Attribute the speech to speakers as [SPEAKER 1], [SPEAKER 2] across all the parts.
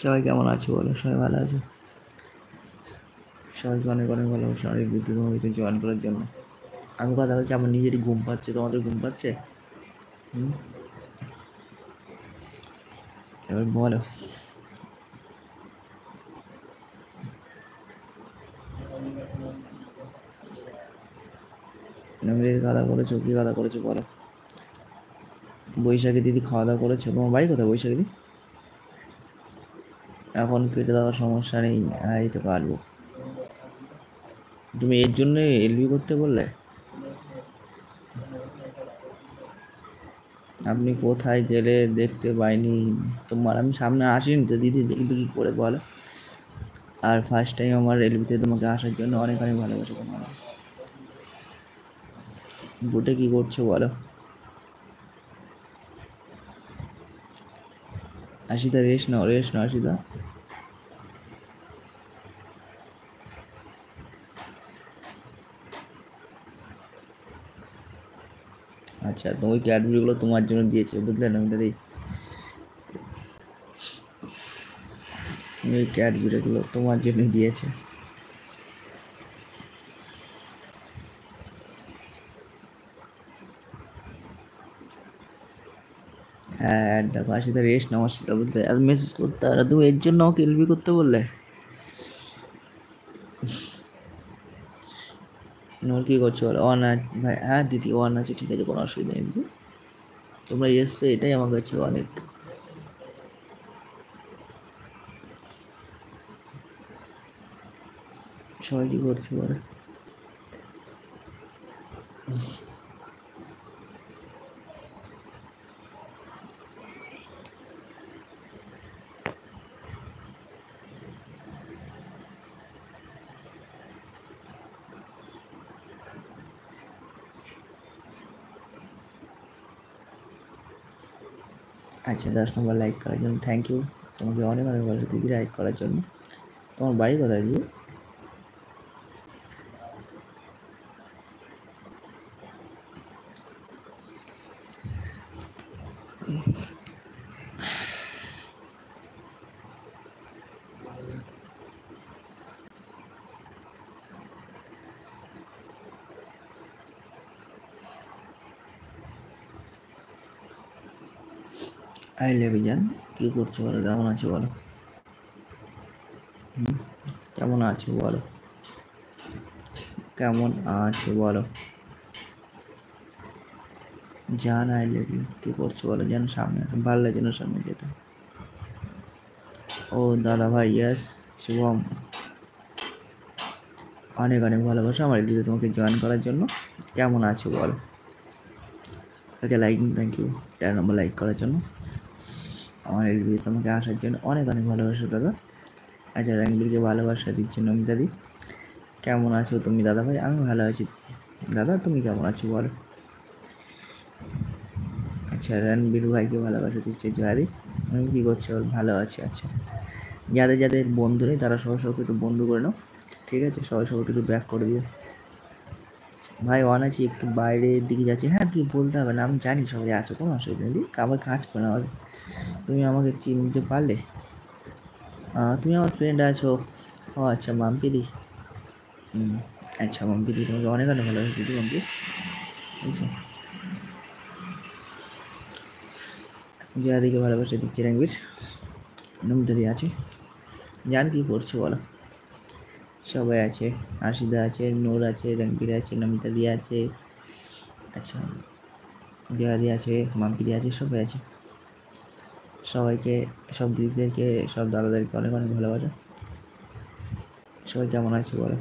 [SPEAKER 1] সবাই কেমন আছো বলো? সবাই ভালো আছো? সবাইকে অনেক অনেক ভালোবাসা, অনেক বিদ্যুৎ তোমাদেরকে জয়েন করার জন্য। আমি কথা বলছি, আমার নিজেরই ঘুম পাচ্ছে, তোমাদের ঘুম পাচ্ছে? এবার বলো। খাওয়া দাওয়া করেছো? কি খাওয়া দাওয়া করেছো বলো? বৈশাখী দিদি খাওয়া দাওয়া করেছো? তোমার বাড়ি কোথায় বৈশাখী দিদি? এখন কেটে দেওয়ার সমস্যা নেই, এই তো কাটবো। তুমি এর জন্য এলবি করতে বললে? আপনি কোথায় গেলে? দেখতে পাইনি তোমার, আমি সামনে আসিনি তো দিদি, দেখবে কি করে বলো? আর ফার্স্ট টাইম আমার এলবিতে তোমাকে আসার জন্য অনেক অনেক ভালোবাসা তোমার। বুটে কি করছো বলো? আশিদা রেস্ট নাও, রেস্ট নাও আশিদা। আচ্ছা, তো ওই ক্যাডবেরিগুলো তোমার জন্য দিয়েছে, বুঝলে না দাদি? এই ক্যাডবেরিগুলো তোমার জন্য দিয়েছে। হ্যাঁ, দেখো আশিদা রেস্ট নাও আশিদা, বুঝলে? আর মেসেজ করতে আর তুমি এর জন্য আমাকে এলবি করতে বললে? নোর কি করছো বলো? অন আছে ভাই, হ্যাঁ দিদি অন আছে, ঠিক আছে, কোনো অসুবিধা নেই দিদি। তোমরা এসছো এটাই আমার কাছে অনেক। সবাই কি করছো বলো? আচ্ছা, 10 নম্বর লাইক করার জন্য থ্যাংক ইউ। তোমাকে অনেক অনেক ভালো দিদি, লাইক করার জন্য। তোমার বাড়ি কোথায় দিদি? আই লাভ ইউ জান। কী করছো বলো? কেমন আছো বলো? কেমন আছো বলো? কেমন আছো বলো? জান আই লাভ ইউ। কী করছো বলো? যেন সামনে ভালো লাগে, যেন সামনে যেতে। ও দাদা ভাই, ইয়েস শুভম, অনেক অনেক ভালোবাসা আমার ভিডিও তোমাকে জয়েন করার জন্য। কেমন আছো বলো? আচ্ছা, like, thank you 13 number like করার জন্য। আমার এই ভিডিও তোমাকে আসার জন্য অনেক অনেক ভালোবাসা দাদা। আচ্ছা, র্যাঙ্কবিলকে ভালোবাসা দিচ্ছি নমিতা দি। কেমন আছো তুমি দাদা ভাই? আমি ভালো আছি দাদা, তুমি কেমন আছো বলো? আচ্ছা, রণবীর ভাইকে ভালোবাসা দিচ্ছে জয়াদি। আমি কী করছো? ভালো আছি। আচ্ছা, যাদের যাদের বন্ধু নেই তারা সবাই সবাইকে একটু বন্ধু করে নাও, ঠিক আছে? সবাই সবাইকে একটু ব্যাক করে দিও। ভাই অন আছি, একটু বাইরের দিকে যাচ্ছি। হ্যাঁ, কি বলতে হবে না, আমি জানি সবাই আছো, কোনো অসুবিধা নেই। আবার কাজ করে না হবে। তুমি আমাকে চিনতে পারলে? তুমি আমার ফ্রেন্ড আছো। ও আচ্ছা, মাম্পিদি। আচ্ছা মাম্পিদি, তোমাকে অনেক অনেক ভালোবাসি দিদি, মাম্পি, বুঝছো? জয়াদিকে ভালোবাসা দিচ্ছি রণবীর। নমিতাদি আছে। জান কি করছো বলো? সবাই আছে, আশিদা আছে, নূর আছে, রণবীর আছে, নমিতাদি আছে। আচ্ছা, জয়াদি আছে, মাম্পিদি আছে, সবাই আছে। সবাইকে, সব দিদিদেরকে, সব দাদাদেরকে অনেক অনেক ভালোবাসা। সবাই কেমন আছে বলো?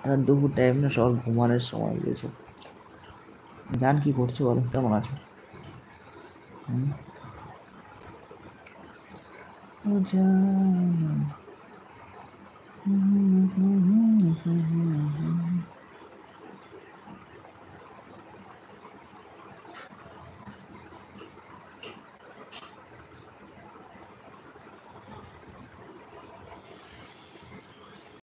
[SPEAKER 1] এখন দুপুর টাইম না, সব ঘুমানোর সময় দিয়েছো। জান কি করছো বলো? কেমন আছো? জান